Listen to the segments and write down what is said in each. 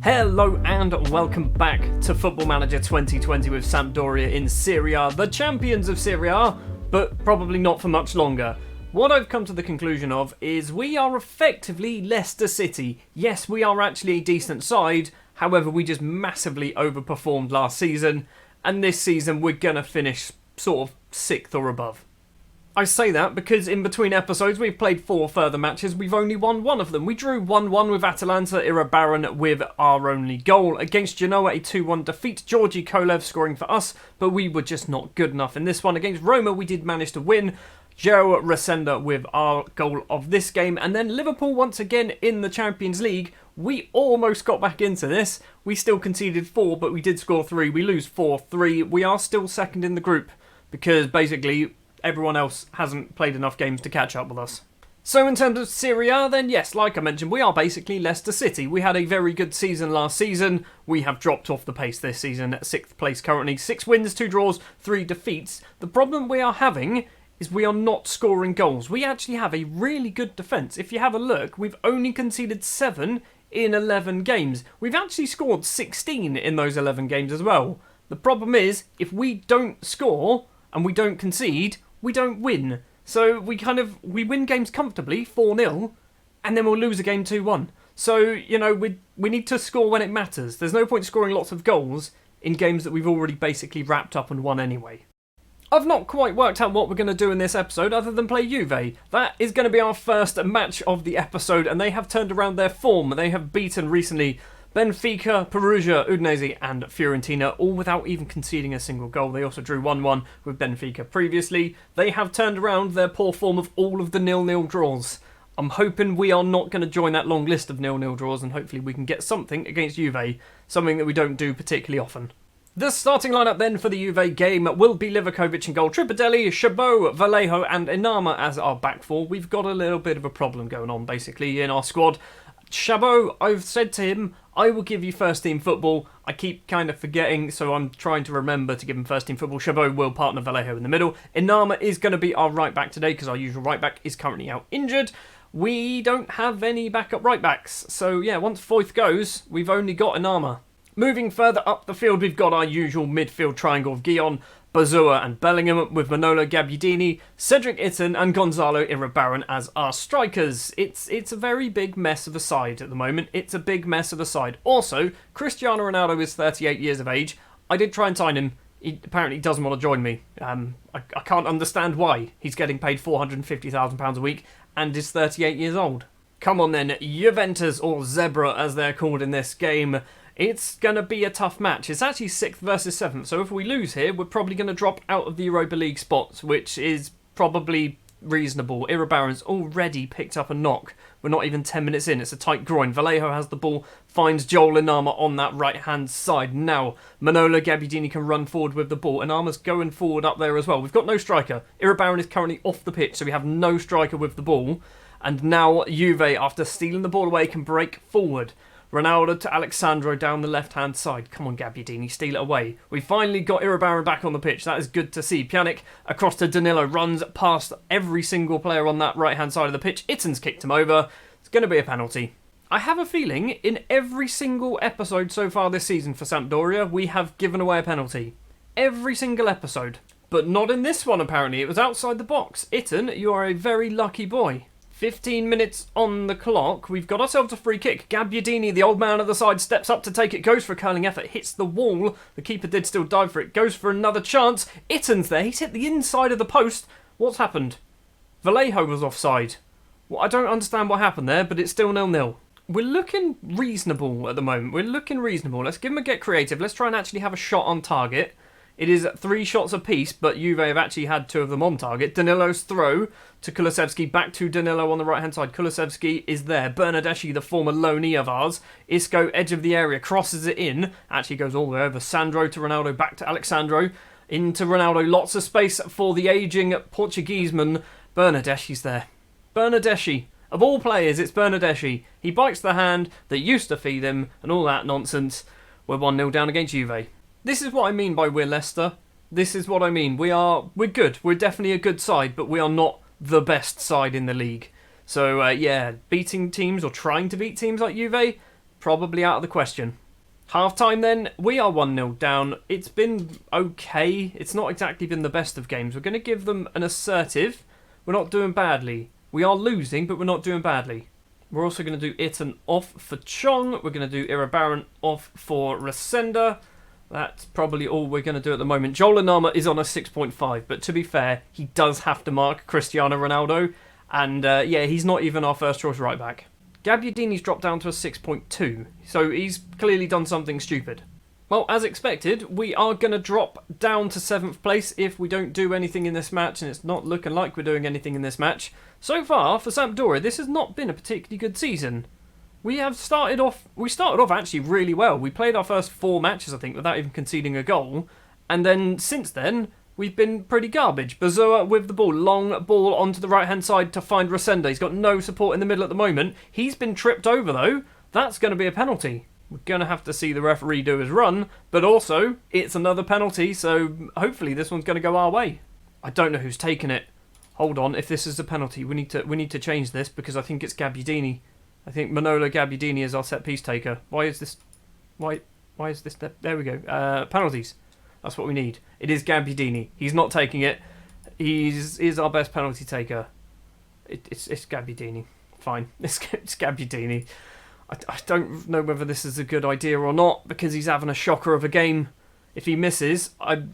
Hello and welcome back to Football Manager 2020 with Sampdoria in Serie A, the champions of Serie A, but probably not for much longer. What I've come to the conclusion of is we are effectively Leicester City. Yes, we are actually a decent side, however we just massively overperformed last season, and this season we're going to finish sort of 6th or above. I say that because in between episodes we've played 4 further matches, we've only won one of them. We drew 1-1 with Atalanta Irabaran with our only goal. Against Genoa, a 2-1 defeat, Georgi Kolev scoring for us, but we were just not good enough in this one. Against Roma we did manage to win, Joe Resenda with our goal of this game, and then Liverpool once again in the Champions League. We almost got back into this. We still conceded 4, but we did score 3. We lose 4-3. We are still second in the group because basically everyone else hasn't played enough games to catch up with us. So in terms of Serie A, then yes, like I mentioned, we are basically Leicester City. We had a very good season last season. We have dropped off the pace this season at 6th place currently. 6 wins, 2 draws, 3 defeats. The problem we are having is we are not scoring goals. We actually have a really good defence. If you have a look, we've only conceded 7 in 11 games. We've actually scored 16 in those 11 games as well. The problem is, if we don't score and we don't concede, we don't win. So we win games comfortably, 4-0, and then we'll lose a game 2-1. So, you know, we need to score when it matters. There's no point scoring lots of goals in games that we've already basically wrapped up and won anyway. I've not quite worked out what we're going to do in this episode other than play Juve. That is going to be our first match of the episode, and they have turned around their form. They have beaten recently Benfica, Perugia, Udinese and Fiorentina, all without even conceding a single goal. They also drew 1-1 with Benfica previously. They have turned around their poor form of all of the 0-0 draws. I'm hoping we are not going to join that long list of 0-0 draws, and hopefully we can get something against Juve, something that we don't do particularly often. The starting lineup then for the Juve game will be Livakovic in goal, Tripadelli, Chabot, Vallejo and Inama as our back four. We've got a little bit of a problem going on basically in our squad. Chabot, I've said to him, I will give you first team football. I keep kind of forgetting, so I'm trying to remember to give him first team football. Chabot will partner Vallejo in the middle. Inama is going to be our right back today because our usual right back is currently out injured. We don't have any backup right backs. So yeah, once Foyth goes, we've only got Inama. Moving further up the field, we've got our usual midfield triangle of Guillon, Bazua and Bellingham with Manolo Gabbiadini, Cedric Itten and Gonzalo Irabaran as our strikers. It's a very big mess of a side at the moment. It's a big mess of a side. Also, Cristiano Ronaldo is 38 years of age. I did try and sign him. He apparently doesn't want to join me. I can't understand why. He's getting paid £450,000 a week and is 38 years old. Come on then, Juventus, or Zebra as they're called in this game. It's going to be a tough match. It's actually 6th versus 7th, so if we lose here, we're probably going to drop out of the Europa League spots, which is probably reasonable. Irabaran's already picked up a knock. We're not even 10 minutes in. It's a tight groin. Vallejo has the ball, finds Joel Inama on that right-hand side. Now, Manolo Gabbiadini can run forward with the ball. Inama's going forward up there as well. We've got no striker. Irabaran is currently off the pitch, so we have no striker with the ball. And now Juve, after stealing the ball away, can break forward. Ronaldo to Alexandro down the left-hand side. Come on, Gabbiadini, steal it away. We finally got Irabaran back on the pitch. That is good to see. Pjanic across to Danilo. Runs past every single player on that right-hand side of the pitch. Itten's kicked him over. It's going to be a penalty. I have a feeling in every single episode so far this season for Sampdoria, we have given away a penalty. Every single episode. But not in this one, apparently. It was outside the box. Itten, you are a very lucky boy. 15 minutes on the clock. We've got ourselves a free kick. Gabbiadini, the old man of the side, steps up to take it, goes for a curling effort, hits the wall. The keeper did still dive for it, goes for another chance. Itten's there. He's hit the inside of the post. What's happened? Vallejo was offside. Well, I don't understand what happened there, but it's still 0-0. We're looking reasonable at the moment. We're looking reasonable. Let's give him a get creative. Let's try and actually have a shot on target. It is 3 shots apiece, but Juve have actually had 2 of them on target. Danilo's throw to Kulusevski, back to Danilo on the right-hand side. Kulusevski is there. Bernardeschi, the former loanee of ours. Isco, edge of the area, crosses it in. Actually goes all the way over. Sandro to Ronaldo, back to Alexandro. Into Ronaldo, lots of space for the ageing Portugueseman. Bernardeschi's there. Bernardeschi. Of all players, it's Bernardeschi. He bites the hand that used to feed him and all that nonsense. We're 1-0 down against Juve. This is what I mean by we're Leicester. This is what I mean. We're good. We're definitely a good side, but we are not the best side in the league. So, yeah, beating teams or trying to beat teams like Juve, probably out of the question. Half-time then, we are 1-0 down. It's been okay. It's not exactly been the best of games. We're going to give them an assertive. We're not doing badly. We are losing, but we're not doing badly. We're also going to do Itten off for Chong. We're going to do Irabaran off for Resenda. That's probably all we're going to do at the moment. Joel Anama is on a 6.5, but to be fair, he does have to mark Cristiano Ronaldo. And yeah, he's not even our first choice right back. Gabbiadini's dropped down to a 6.2, so he's clearly done something stupid. Well, as expected, we are going to drop down to 7th place if we don't do anything in this match, and it's not looking like we're doing anything in this match. So far, for Sampdoria, this has not been a particularly good season. We started off actually really well. We played our first 4 matches, I think, without even conceding a goal, and then since then, we've been pretty garbage. Bazua with the ball. Long ball onto the right-hand side to find Resenda. He's got no support in the middle at the moment. He's been tripped over, though. That's going to be a penalty. We're going to have to see the referee do his run. But also, it's another penalty, so hopefully this one's going to go our way. I don't know who's taken it. Hold on. If this is a penalty, we need to change this because I think it's Gabbiadini. I think Manolo Gabbiadini is our set-piece taker. Why is this... Why is this... There we go. Penalties. That's what we need. It is Gabbiadini. He's not taking it. He's our best penalty taker. It's Gabbiadini. Fine. It's Gabbiadini. I don't know whether this is a good idea or not because he's having a shocker of a game. If he misses,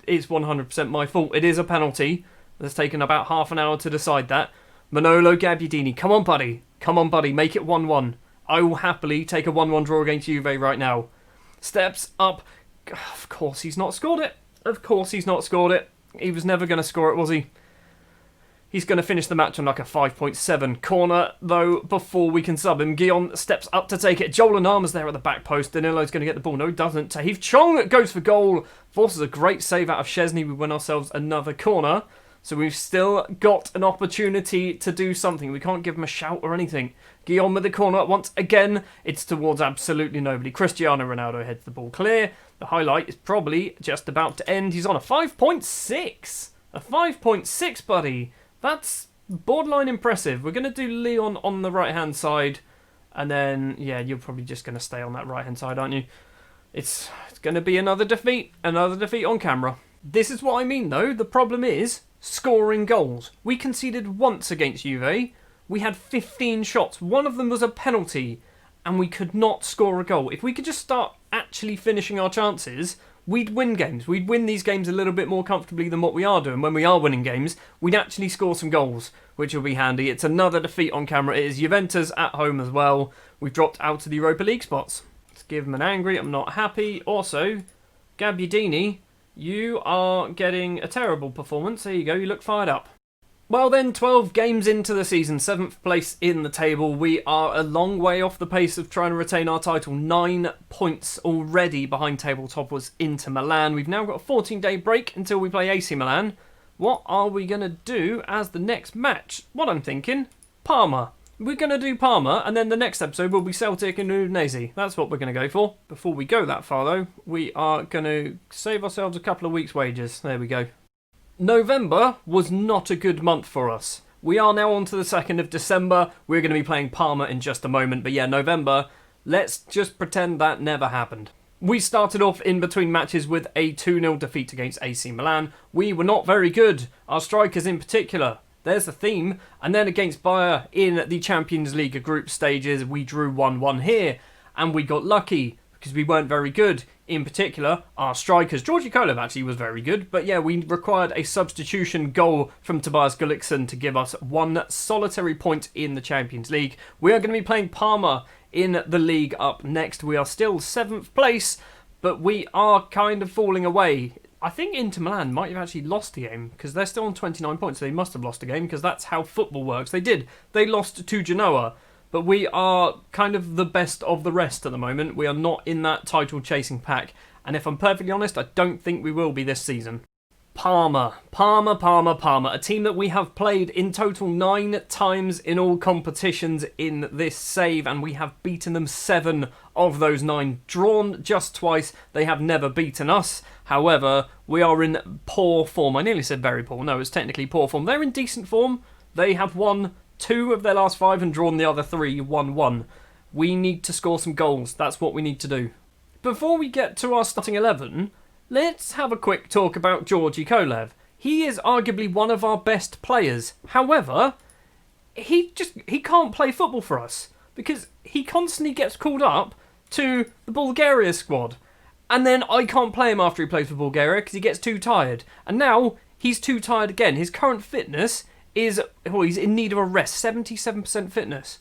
it's 100% my fault. It is a penalty. It's taken about half an hour to decide that. Manolo Gabbiadini. Come on, buddy. Come on, buddy. Make it 1-1. I will happily take a 1-1 draw against Juve right now. Steps up. Of course he's not scored it. Of course he's not scored it. He was never going to score it, was he? He's going to finish the match on like a 5.7. Corner, though, before we can sub him. Guillaume steps up to take it. Joel Anama's there at the back post. Danilo's going to get the ball. No, he doesn't. Tahith Chong goes for goal. Forces a great save out of Szczesny. We win ourselves another corner. So we've still got an opportunity to do something. We can't give him a shout or anything. Guillaume with the corner once again. It's towards absolutely nobody. Cristiano Ronaldo heads the ball clear. The highlight is probably just about to end. He's on a 5.6. A 5.6, buddy. That's borderline impressive. We're going to do Leon on the right-hand side. And then, yeah, you're probably just going to stay on that right-hand side, aren't you? It's going to be another defeat. Another defeat on camera. This is what I mean, though. The problem is scoring goals. We conceded once against Juve. We had 15 shots. One of them was a penalty. And we could not score a goal. If we could just start actually finishing our chances, we'd win games. We'd win these games a little bit more comfortably than what we are doing. When we are winning games, we'd actually score some goals, which will be handy. It's another defeat on camera. It is Juventus at home as well. We've dropped out to the Europa League spots. Let's give them an angry. I'm not happy. Also, Gabbiadini, you are getting a terrible performance. There you go. You look fired up. Well then, 12 games into the season, 7th place in the table. We are a long way off the pace of trying to retain our title. 9 points already behind table toppers Inter Milan. We've now got a 14-day break until we play AC Milan. What are we going to do as the next match? What I'm thinking, Parma. We're going to do Parma, and then the next episode will be Celtic and Udinese. That's what we're going to go for. Before we go that far, though, we are going to save ourselves a couple of weeks' wages. There we go. November was not a good month for us. We are now on to the 2nd of December. We're going to be playing Parma in just a moment. But yeah, November, let's just pretend that never happened. We started off in between matches with a 2-0 defeat against AC Milan. We were not very good. Our strikers in particular. There's the theme. And then against Bayer in the Champions League group stages, we drew 1-1 here. And we got lucky because we weren't very good. In particular, our strikers. Georgi Kolev actually was very good, but yeah, we required a substitution goal from Tobias Gullikson to give us one solitary point in the Champions League. We are going to be playing Parma in the league up next. We are still 7th place, but we are kind of falling away. I think Inter Milan might have actually lost the game because they're still on 29 points. So they must have lost the game because that's how football works. They did. They lost to Genoa. But we are kind of the best of the rest at the moment. We are not in that title-chasing pack. And if I'm perfectly honest, I don't think we will be this season. Parma. A team that we have played in total 9 times in all competitions in this save. And we have beaten them 7 of those 9. Drawn just twice. They have never beaten us. However, we are in poor form. I nearly said very poor. No, it's technically poor form. They're in decent form. They have won 2 of their last 5 and drawn the other 3 1-1. We need to score some goals. That's what we need to do. Before we get to our starting 11, let's have a quick talk about Georgi Kolev. He is arguably one of our best players. However, he can't play football for us because he constantly gets called up to the Bulgaria squad. And then I can't play him after he plays for Bulgaria because he gets too tired. And now he's too tired again. His current fitness is... he's in need of a rest. 77% fitness.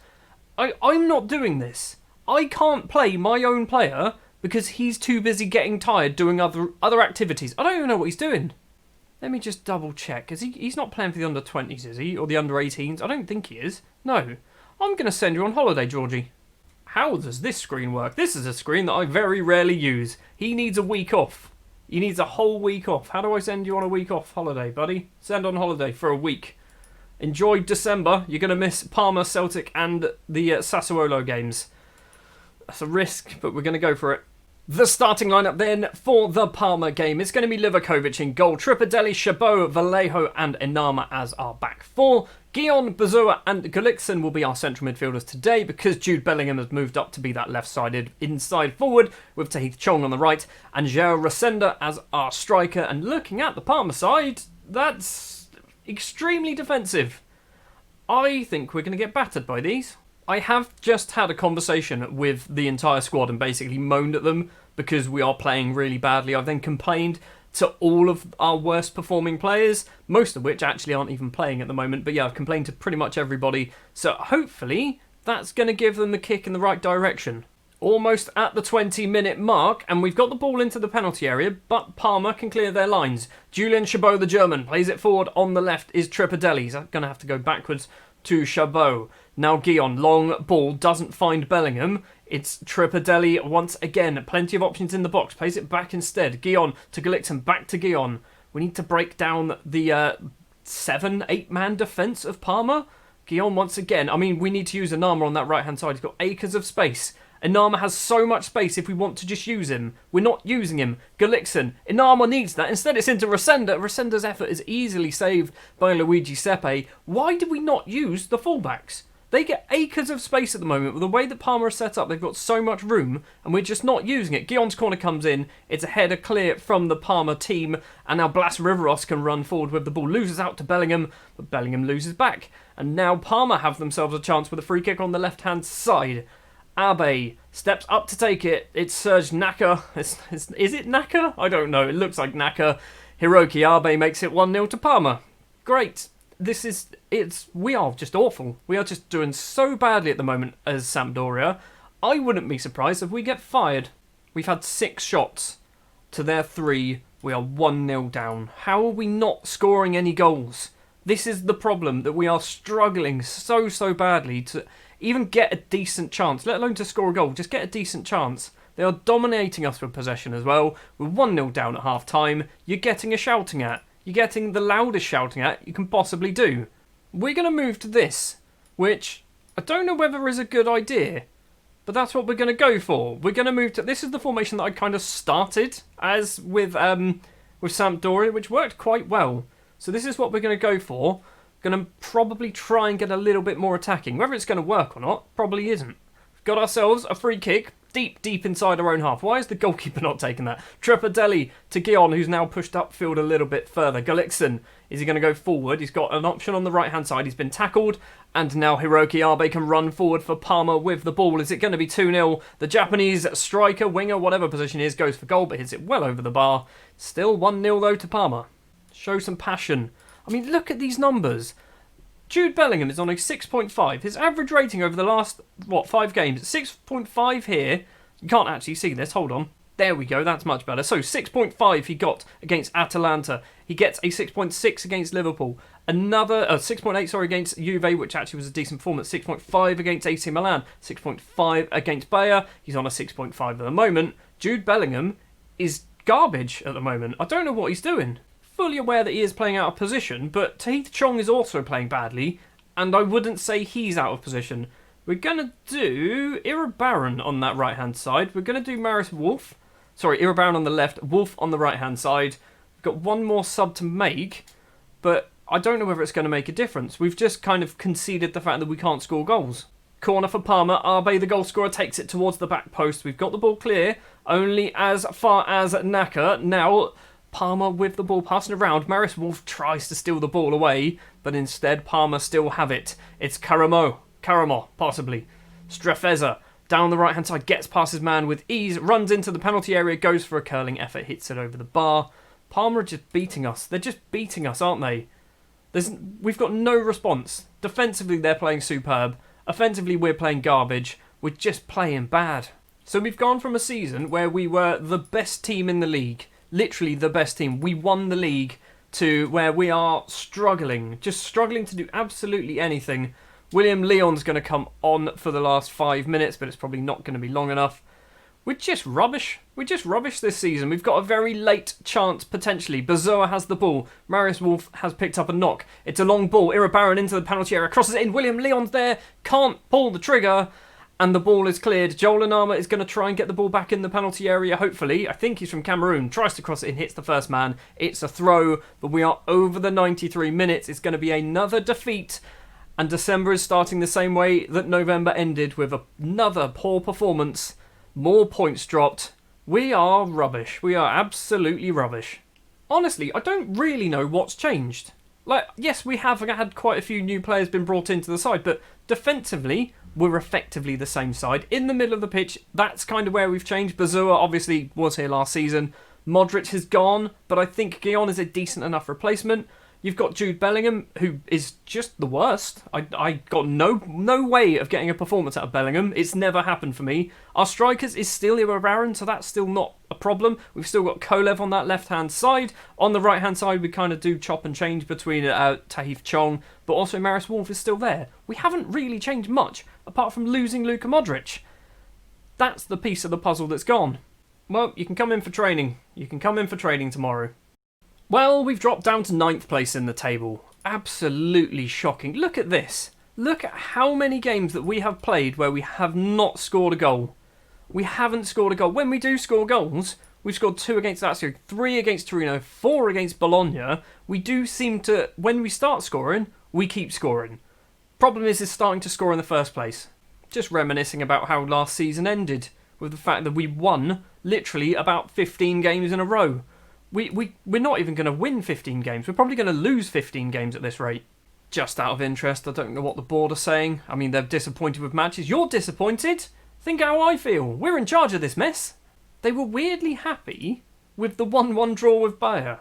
I'm not doing this. I can't play my own player because he's too busy getting tired doing other activities. I don't even know what he's doing. Let me just double check. He's not playing for the under-20s, is he? Or the under-18s? I don't think he is. No. I'm going to send you on holiday, Georgie. How does this screen work? This is a screen that I very rarely use. He needs a week off. He needs a whole week off. How do I send you on a week off holiday, buddy? Send on holiday for a week. Enjoy December. You're going to miss Parma, Celtic and the Sassuolo games. That's a risk, but we're going to go for it. The starting lineup then for the Parma game is going to be Livakovic in goal, Tripadelli, Chabot, Vallejo and Enama as our back four. Guillon, Bazua and Gullikson will be our central midfielders today because Jude Bellingham has moved up to be that left-sided inside forward with Tahith Chong on the right and João Rosenda as our striker. And looking at the Parma side, that's extremely defensive. I think we're going to get battered by these. I have just had a conversation with the entire squad and basically moaned at them because we are playing really badly. I've then complained to all of our worst performing players, most of which actually aren't even playing at the moment. But yeah, I've complained to pretty much everybody. So hopefully that's going to give them the kick in the right direction. Almost at the 20-minute mark, and we've got the ball into the penalty area, but Parma can clear their lines. Julian Chabot, the German, plays it forward. On the left is Tripadelli. He's going to have to go backwards to Chabot. Now Guillon, long ball, doesn't find Bellingham. It's Tripadelli once again. Plenty of options in the box. Plays it back instead. Guillon to Gullikson, back to Guillon. We need to break down the 7-8-man defence of Parma. Guillon once again. I mean, we need to use Enama on that right-hand side. He's got acres of space. Enama has so much space if we want to just use him. We're not using him. Gullikson. Enama needs that. Instead, it's into Rosenda. Rosenda's effort is easily saved by Luigi Sepe. Why do we not use the fullbacks? They get acres of space at the moment. With the way that Parma is set up, they've got so much room, and we're just not using it. Guillon's corner comes in. It's a header clear from the Parma team, and now Blas Riveros can run forward with the ball. Loses out to Bellingham, but Bellingham loses back. And now Parma have themselves a chance with a free kick on the left-hand side. Abe steps up to take it. It's Serge Naka. Is it Naka? I don't know. It looks like Naka. Hiroki Abe makes it 1-0 to Parma. Great. We are just awful. We are just doing so badly at the moment as Sampdoria. I wouldn't be surprised if we get fired. We've had 6 shots to their 3. We are 1-0 down. How are we not scoring any goals? This is the problem, that we are struggling so badly to even get a decent chance, let alone to score a goal. Just get a decent chance. They are dominating us with possession as well. We're 1-0 down at half-time. You're getting a shouting at. You're getting the loudest shouting at you can possibly do. We're going to move to this, which I don't know whether is a good idea, but that's what we're going to go for. We're going to move to... This is the formation that I kind of started as with Sampdoria, which worked quite well. So this is what we're going to go for. Going to probably try and get a little bit more attacking. Whether it's going to work or not, probably isn't. We've got ourselves a free kick deep inside our own half. Why is the goalkeeper not taking that? Tripadelli to Guillon, who's now pushed upfield a little bit further. Gullikson, is he going to go forward? He's got an option on the right-hand side. He's been tackled. And now Hiroki Abe can run forward for Parma with the ball. Is it going to be 2-0? The Japanese striker, winger, whatever position he is, goes for goal, but hits it well over the bar. Still 1-0 though to Parma. Show some passion. I mean, look at these numbers. Jude Bellingham is on a 6.5. His average rating over the last, 5 games? 6.5 here. You can't actually see this. Hold on. There we go. That's much better. So 6.5 he got against Atalanta. He gets a 6.6 against Liverpool. Another 6.8, against Juve, which actually was a decent performance. 6.5 against AC Milan. 6.5 against Bayer. He's on a 6.5 at the moment. Jude Bellingham is garbage at the moment. I don't know what he's doing. Fully aware that he is playing out of position, but Tahith Chong is also playing badly, and I wouldn't say he's out of position. We're going to do Irabaran on that right-hand side. We're going to do Maris Wolf. Sorry, Irabaran on the left, Wolf on the right-hand side. We've got one more sub to make, but I don't know whether it's going to make a difference. We've just kind of conceded the fact that we can't score goals. Corner for Palmer. Arbe, the goal scorer, takes it towards the back post. We've got the ball clear, only as far as Naka. Now, Palmer with the ball passing around. Marius Wolf tries to steal the ball away, but instead Palmer still have it. It's Karamo, possibly. Strefeza, down the right-hand side, gets past his man with ease, runs into the penalty area, goes for a curling effort, hits it over the bar. Palmer are just beating us. They're just beating us, aren't they? We've got no response. Defensively, they're playing superb. Offensively, we're playing garbage. We're just playing bad. So we've gone from a season where we were the best team in the league, literally the best team. We won the league, to where we are struggling, just struggling to do absolutely anything. William Leon's going to come on for the last 5 minutes, but it's probably not going to be long enough. We're just rubbish. We're just rubbish this season. We've got a very late chance, potentially. Bazoa has the ball. Marius Wolf has picked up a knock. It's a long ball. Iribarren into the penalty area. Crosses it in. William Leon's there. Can't pull the trigger. And the ball is cleared. Joel Anama is going to try and get the ball back in the penalty area, hopefully. I think he's from Cameroon. Tries to cross it in. Hits the first man. It's a throw. But we are over the 93 minutes. It's going to be another defeat. And December is starting the same way that November ended, with another poor performance. More points dropped. We are rubbish. We are absolutely rubbish. Honestly, I don't really know what's changed. Like, yes, we have had quite a few new players been brought into the side, but defensively, we're effectively the same side. In the middle of the pitch, that's kind of where we've changed. Bazua obviously was here last season. Modric has gone, but I think Guillon is a decent enough replacement. You've got Jude Bellingham, who is just the worst. I got no way of getting a performance out of Bellingham. It's never happened for me. Our strikers is still Iribarren, so that's still not a problem. We've still got Kolev on that left-hand side. On the right-hand side, we kind of do chop and change between Tahith Chong, but also Marius Wolf is still there. We haven't really changed much, apart from losing Luka Modric. That's the piece of the puzzle that's gone. Well, you can come in for training. You can come in for training tomorrow. Well, we've dropped down to 9th place in the table. Absolutely shocking. Look at this. Look at how many games that we have played where we have not scored a goal. We haven't scored a goal. When we do score goals, we've scored 2 against Lazio, 3 against Torino, 4 against Bologna. We do seem to, when we start scoring, we keep scoring. Problem is starting to score in the first place. Just reminiscing about how last season ended, with the fact that we won literally about 15 games in a row. We're not even going to win 15 games. We're probably going to lose 15 games at this rate. Just out of interest, I don't know what the board are saying. I mean, they're disappointed with matches. You're disappointed? Think how I feel. We're in charge of this mess. They were weirdly happy with the 1-1 draw with Bayer.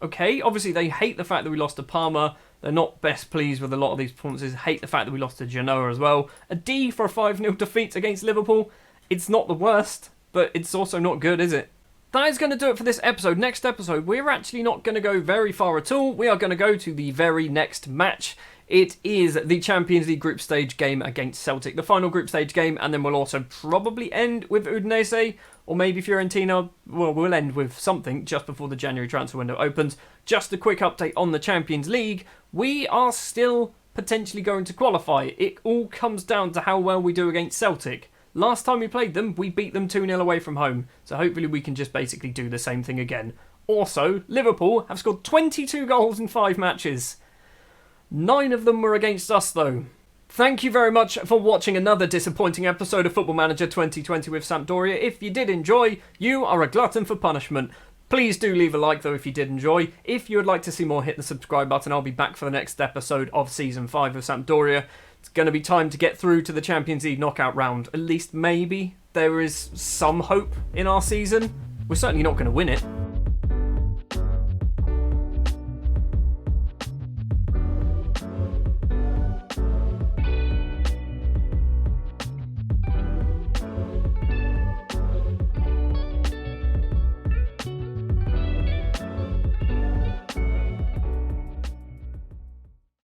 Okay, obviously they hate the fact that we lost to Parma. They're not best pleased with a lot of these performances. Hate the fact that we lost to Genoa as well. A D for a 5-0 defeat against Liverpool. It's not the worst, but it's also not good, is it? That is going to do it for this episode. Next episode, we're actually not going to go very far at all. We are going to go to the very next match. It is the Champions League group stage game against Celtic, the final group stage game, and then we'll also probably end with Udinese, or maybe Fiorentina. Well, we'll end with something just before the January transfer window opens. Just a quick update on the Champions League. We are still potentially going to qualify. It all comes down to how well we do against Celtic. Last time we played them, we beat them 2-0 away from home, so hopefully we can just basically do the same thing again. Also, Liverpool have scored 22 goals in 5 matches. 9 of them were against us, though. Thank you very much for watching another disappointing episode of Football Manager 2020 with Sampdoria. If you did enjoy, you are a glutton for punishment. Please do leave a like, though, if you did enjoy. If you would like to see more, hit the subscribe button. I'll be back for the next episode of Season 5 of Sampdoria. It's going to be time to get through to the Champions League knockout round. At least maybe there is some hope in our season. We're certainly not going to win it.